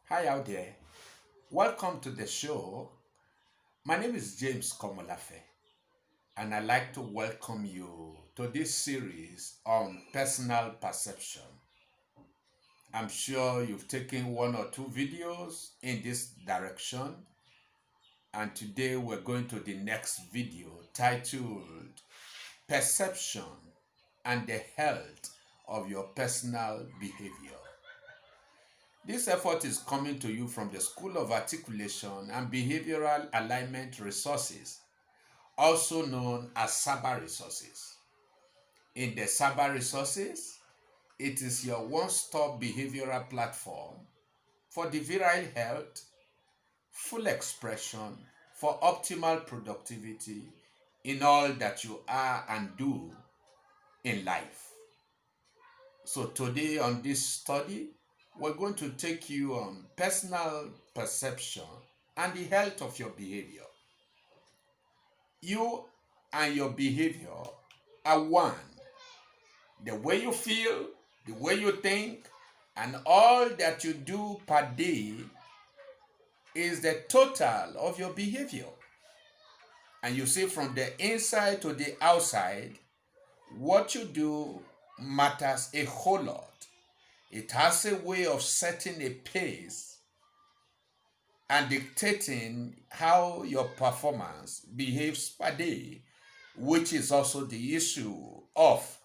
Hi out there. Welcome to the show. My name is James Komolafe, and I'd like to welcome you to this series on personal perception. I'm sure you've taken one or two videos in this direction, and today we're going to the next video titled Perception and the Health of Your Personal Behavior. This effort is coming to you from the School of Articulation and Behavioral Alignment Resources, also known as SABA resources. In the SABA resources, it is your one-stop behavioral platform for the virile health, full expression, for optimal productivity in all that you are and do in life. So today on this study, we're going to take you on personal perception and the health of your behavior. You and your behavior are one. The way you feel, the way you think, and all that you do per day is the total of your behavior. And you see, from the inside to the outside, what you do matters a whole lot. It has a way of setting a pace and dictating how your performance behaves per day, which is also the issue of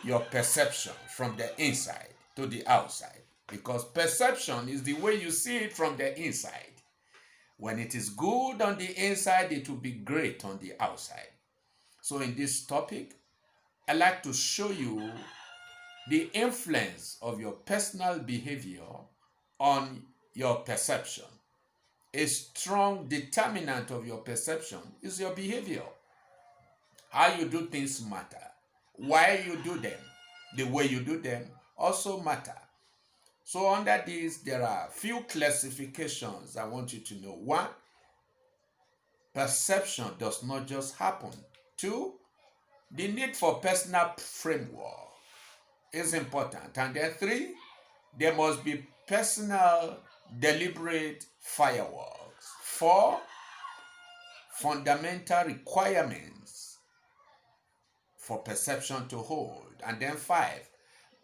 your perception from the inside to the outside. Because perception is the way you see it from the inside. When it is good on the inside, it will be great on the outside. So in this topic, I'd like to show you the influence of your personal behavior on your perception. A strong determinant of your perception is your behavior. How you do things matter. Why you do them, the way you do them also matter. So under this, there are few classifications I want you to know. One, perception does not just happen. Two, the need for personal framework is important. And then three, there must be personal deliberate fireworks. Four, fundamental requirements for perception to hold. And then five,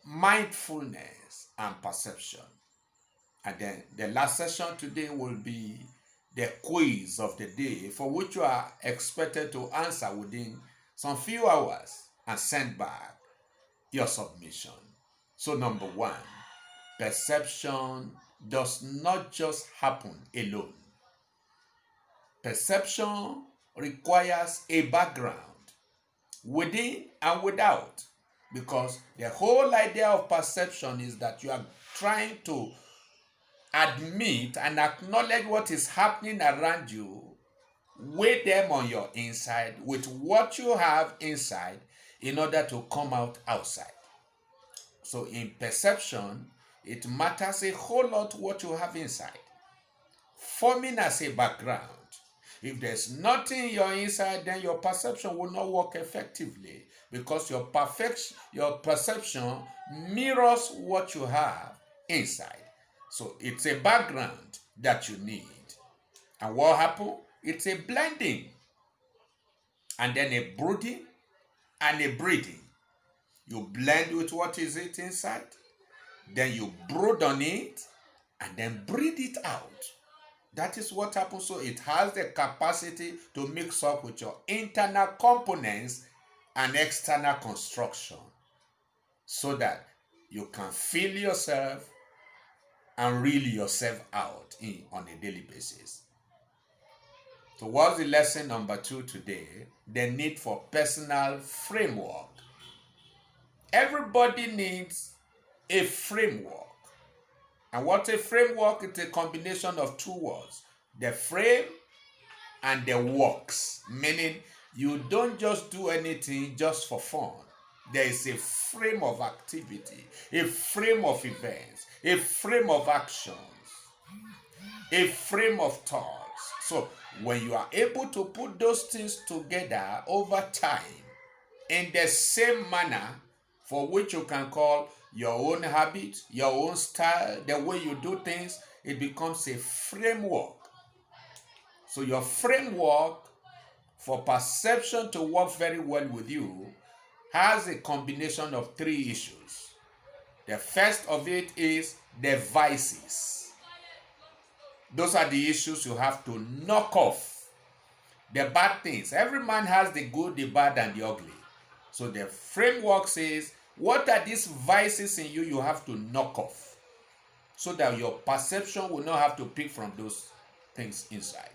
mindfulness and perception. And then the last session today will be the quiz of the day, for which you are expected to answer within some few hours and send back your submission. So number one, perception does not just happen alone. Perception requires a background within and without, because the whole idea of perception is that you are trying to admit and acknowledge what is happening around you, weigh them on your inside with what you have inside in order to come out outside. So in perception, it matters a whole lot what you have inside, forming as a background. If there's nothing in your inside, then your perception will not work effectively, because your perception mirrors what you have inside. So it's a background that you need. And what happens? It's a blending, and then a brooding and a breeding. You blend with what is it inside, then you brood on it, and then breed it out. That is what happens. So it has the capacity to mix up with your internal components and external construction, so that you can feel yourself and reel yourself out on a daily basis. So what's the lesson number 2 today? The need for personal framework. Everybody needs a framework. And what a framework is? A combination of two words: the frame and the works. Meaning, you don't just do anything just for fun. There is a frame of activity, a frame of events, a frame of actions, a frame of thoughts. So when you are able to put those things together over time in the same manner, for which you can call your own habit, your own style, the way you do things, it becomes a framework. So your framework for perception to work very well with you has a combination of three issues. The first of it is the vices. Those are the issues you have to knock off. The bad things. Every man has the good, the bad, and the ugly. So the framework says, what are these vices in you have to knock off so that your perception will not have to pick from those things inside.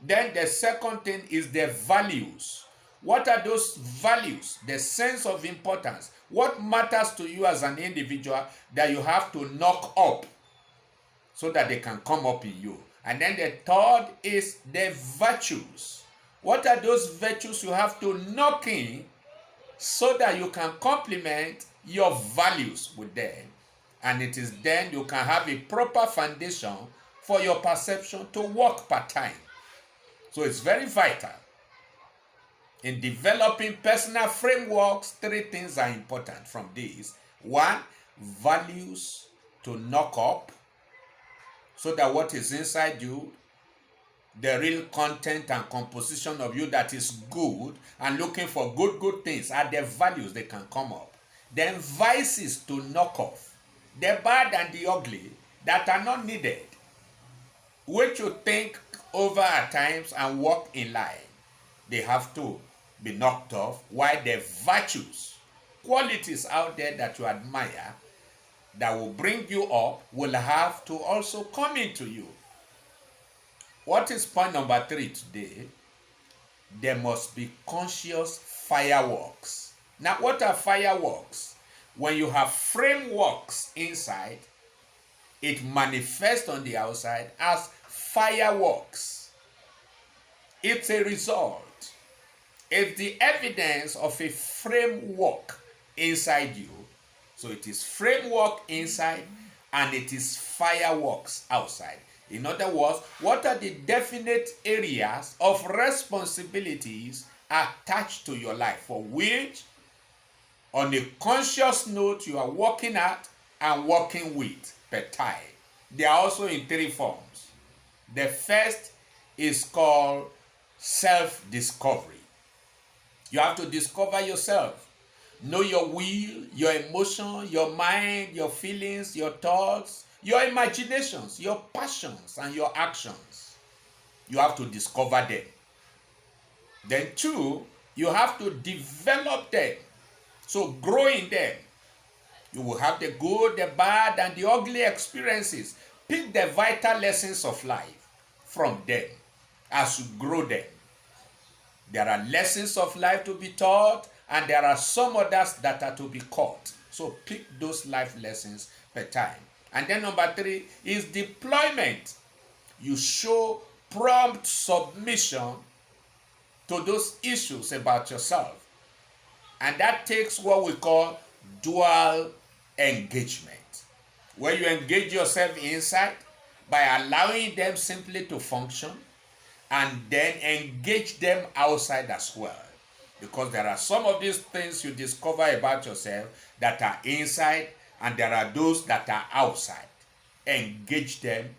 Then the second thing is the values. What are those values? The sense of importance. What matters to you as an individual that you have to knock up so that they can come up in you. And then the third is the virtues. What are those virtues you have to knock in so that you can complement your values with them? And it is then you can have a proper foundation for your perception to work part time. So it's very vital. In developing personal frameworks, three things are important from these. One, values to knock up so that what is inside you, the real content and composition of you that is good and looking for good things are the values that can come up. Then vices to knock off, the bad and the ugly that are not needed, which you think over at times and walk in line. They have to be knocked off, while the virtues, qualities out there that you admire that will bring you up will have to also come into you. What is point number 3 today? There must be conscious fireworks. Now, what are fireworks? When you have frameworks inside, it manifests on the outside as fireworks. It's a result. It's the evidence of a framework inside you. So it is framework inside and it is fireworks outside. In other words, what are the definite areas of responsibilities attached to your life for which, on a conscious note, you are working at and working with per time? They are also in 3 forms. The first is called self-discovery. You have to discover yourself. Know your will, your emotion, your mind, your feelings, your thoughts, your imaginations, your passions, and your actions. You have to discover them. Then 2, you have to develop them. So grow in them. You will have the good, the bad, and the ugly experiences. Pick the vital lessons of life from them as you grow them. There are lessons of life to be taught, and there are some others that are to be caught. So pick those life lessons per time. And then number 3 is deployment. You show prompt submission to those issues about yourself. And that takes what we call dual engagement, where you engage yourself inside by allowing them simply to function, and then engage them outside as well. Because there are some of these things you discover about yourself that are inside, and there are those that are outside. Engage them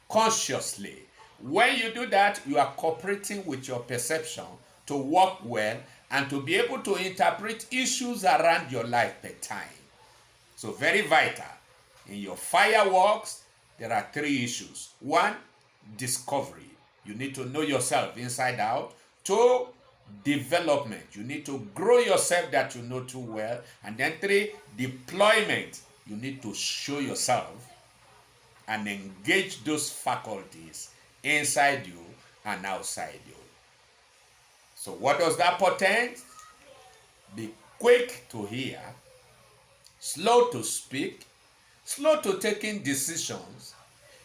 consciously. When you do that, you are cooperating with your perception to work well and to be able to interpret issues around your life per time. So very vital. In your fireworks, there are 3 issues. 1, discovery. You need to know yourself inside out. 2, development. You need to grow yourself that you know too well. And then 3, deployment. You need to show yourself and engage those faculties inside you and outside you. So what does that portend? Be quick to hear, slow to speak, slow to taking decisions,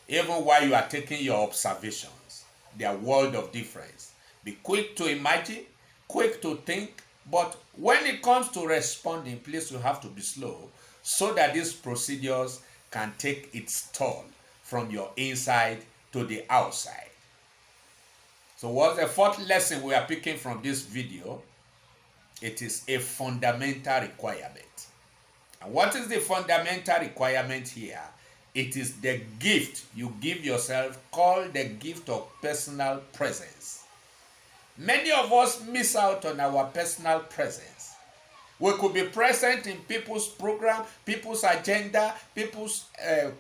even while you are taking your observations. Their world of difference. Be quick to imagine, quick to think, but when it comes to responding, please, you have to be slow so that these procedures can take its toll from your inside to the outside. So what's the 4th lesson we are picking from this video? It is a fundamental requirement. And what is the fundamental requirement here? It is the gift you give yourself called the gift of personal presence. Many of us miss out on our personal presence. We could be present in people's program, people's agenda, people's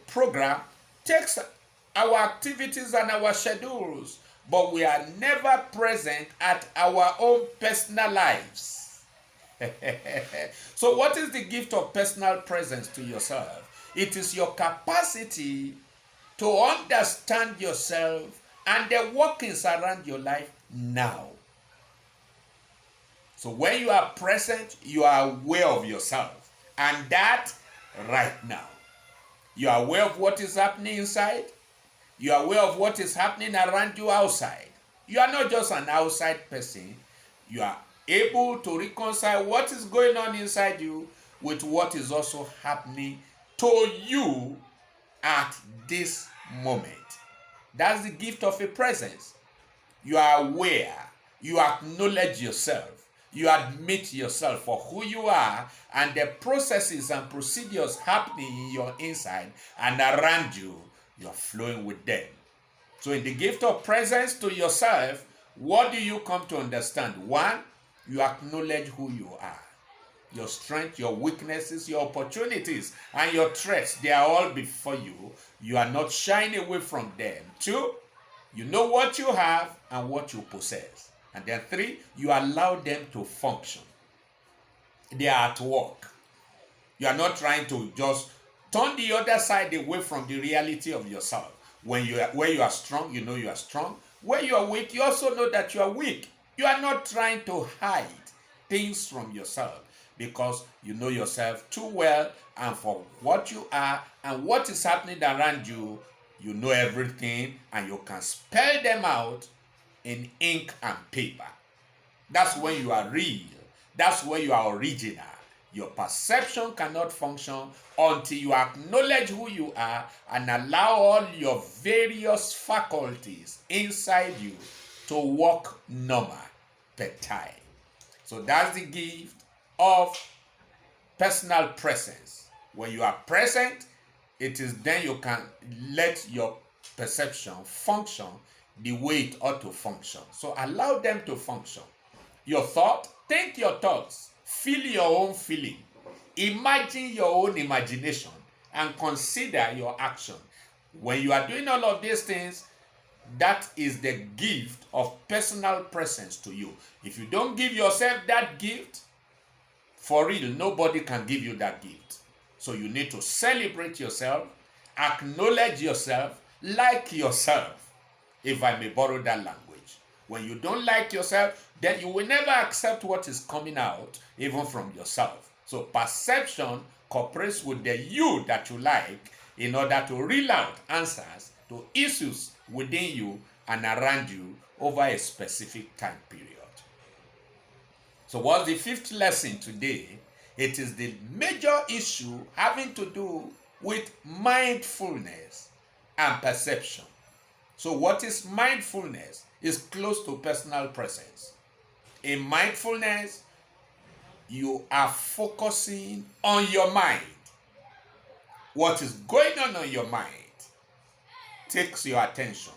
program, takes our activities and our schedules, but we are never present at our own personal lives. So what is the gift of personal presence to yourself? It is your capacity to understand yourself and the workings around your life now. So when you are present, you are aware of yourself. And that right now. You are aware of what is happening inside. You are aware of what is happening around you outside. You are not just an outside person. You are able to reconcile what is going on inside you with what is also happening to you at this moment. That's the gift of a presence. You are aware. You acknowledge yourself. You admit yourself for who you are and the processes and procedures happening in your inside and around you, you're flowing with them. So in the gift of presence to yourself, what do you come to understand? One, you acknowledge who you are. Your strength, your weaknesses, your opportunities, and your threats, they are all before you. You are not shying away from them. Two, you know what you have and what you possess. And then three, you allow them to function. They are at work. You are not trying to just turn the other side away from the reality of yourself. Where you are strong, you know you are strong. Where you are weak, you also know that you are weak. You are not trying to hide things from yourself because you know yourself too well, and for what you are and what is happening around you, you know everything and you can spell them out in ink and paper. That's when you are real. That's when you are original. Your perception cannot function until you acknowledge who you are and allow all your various faculties inside you to work normal per time. So that's the gift of personal presence. When you are present, it is then you can let your perception function the way it ought to function. So allow them to function. Your thought, think your thoughts, feel your own feeling, imagine your own imagination, and consider your action. When you are doing all of these things, that is the gift of personal presence to you. If you don't give yourself that gift, for real, nobody can give you that gift. So you need to celebrate yourself, acknowledge yourself, like yourself, if I may borrow that language. When you don't like yourself, then you will never accept what is coming out, even from yourself. So perception cooperates with the you that you like in order to reel out answers to issues within you and around you over a specific time period. So what's the fifth lesson today? It is the major issue having to do with mindfulness and perception. So what is mindfulness? It's close to personal presence. In mindfulness, you are focusing on your mind. What is going on in your mind takes your attention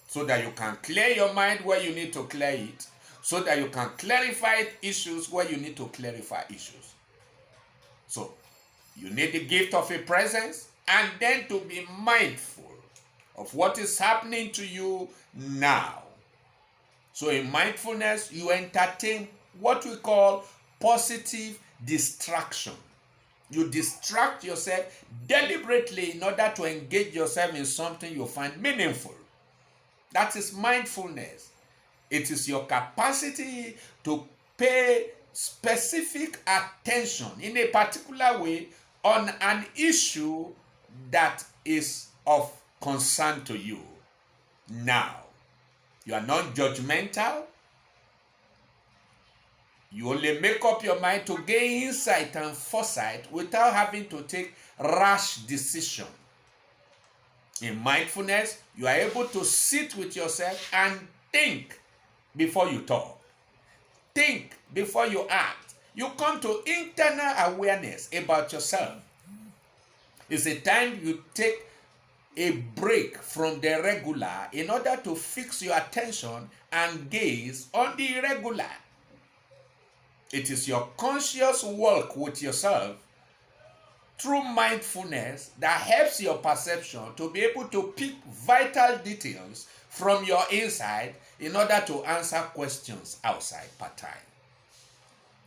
so that you can clear your mind where you need to clear it, so that you can clarify issues where you need to clarify issues. So you need the gift of a presence and then to be mindful of what is happening to you now. So in mindfulness, you entertain what we call positive distraction. You distract yourself deliberately in order to engage yourself in something you find meaningful. That is mindfulness. It is your capacity to pay specific attention in a particular way on an issue that is of concern to you now. You are not judgmental. You only make up your mind to gain insight and foresight without having to take rash decision. In mindfulness, you are able to sit with yourself and think before you talk. Think before you act. You come to internal awareness about yourself. It's a time you take a break from the regular in order to fix your attention and gaze on the irregular. It is your conscious work with yourself through mindfulness that helps your perception to be able to pick vital details from your inside in order to answer questions outside per time.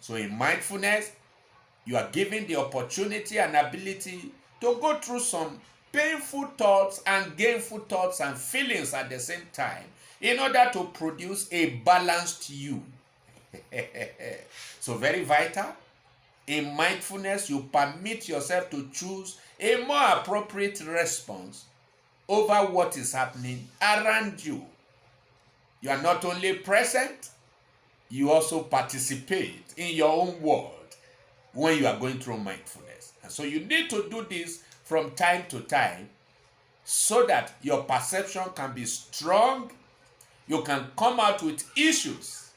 So in mindfulness, you are given the opportunity and ability to go through some painful thoughts and gainful thoughts and feelings at the same time in order to produce a balanced you. So very vital. In mindfulness, you permit yourself to choose a more appropriate response over what is happening around you. You are not only present, you also participate in your own world when you are going through mindfulness. And so you need to do this from time to time so that your perception can be strong. You can come out with issues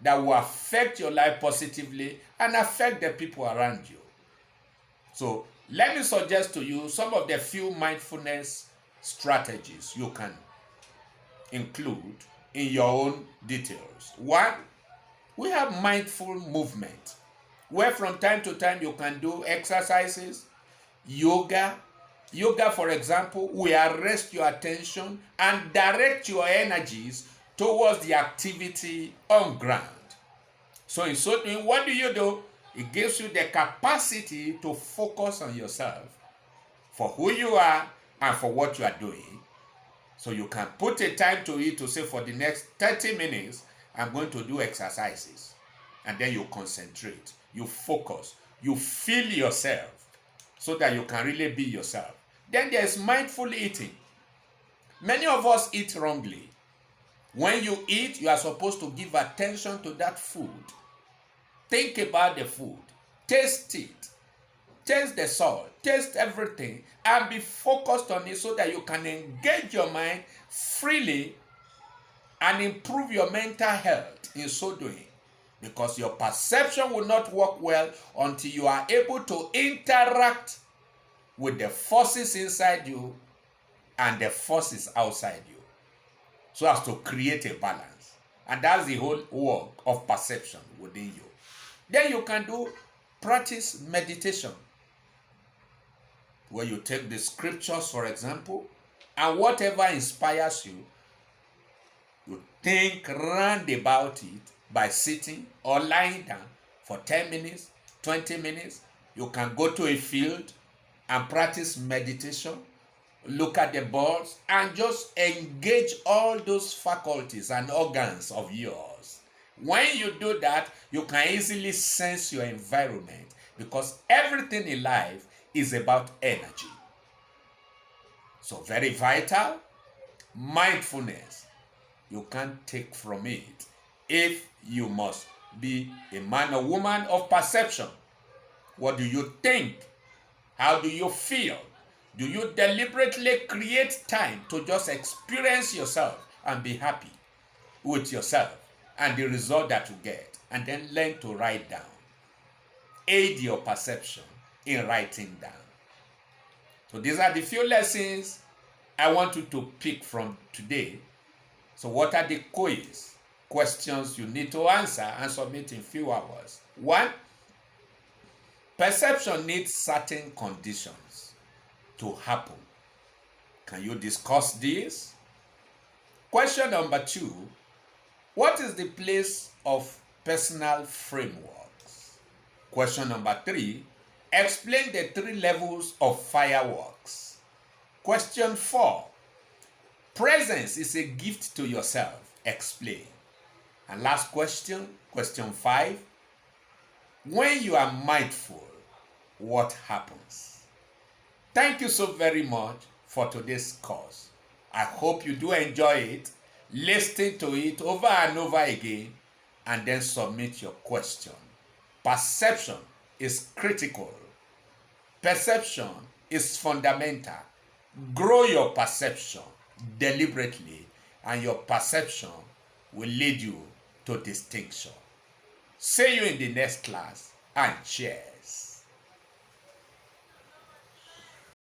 that will affect your life positively and affect the people around you. So let me suggest to you some of the few mindfulness strategies you can include in your own details. One, we have mindful movement, where from time to time you can do exercises, yoga. Yoga, for example, will arrest your attention and direct your energies towards the activity on ground. So in so doing, what do? It gives you the capacity to focus on yourself for who you are and for what you are doing. So you can put a time to it to say, for the next 30 minutes, I'm going to do exercises. And then you concentrate, you focus, you feel yourself so that you can really be yourself. Then there's mindful eating. Many of us eat wrongly. When you eat, you are supposed to give attention to that food. Think about the food. Taste it. Taste the salt. Taste everything. And be focused on it so that you can engage your mind freely and improve your mental health in so doing. Because your perception will not work well until you are able to interact with the forces inside you and the forces outside you, so as to create a balance. And that's the whole work of perception within you. Then you can do practice meditation, where you take the scriptures, for example, and whatever inspires you, you think round about it by sitting or lying down for 10 minutes, 20 minutes. You can go to a field and practice meditation, look at the birds, and just engage all those faculties and organs of yours. When you do that, you can easily sense your environment, because everything in life is about energy. So very vital. Mindfulness, you can't take from it if you must be a man or woman of perception. What do you think? How do you feel? Do you deliberately create time to just experience yourself and be happy with yourself and the result that you get, and then learn to write down? Aid your perception in writing down. So these are the few lessons I want you to pick from today. So what are the questions you need to answer and submit in few hours? 1, perception needs certain conditions to happen. Can you discuss this? Question number 2, what is the place of personal frameworks? Question number 3, explain the 3 levels of fireworks. Question 4, presence is a gift to yourself. Explain. And last question, question 5, when you are mindful, what happens? Thank you so very much for today's course. I hope you do enjoy it, listen to it over and over again, and then submit your question. Perception is critical. Perception is fundamental. Grow your perception deliberately, and your perception will lead you to distinction. See you in the next class and cheers.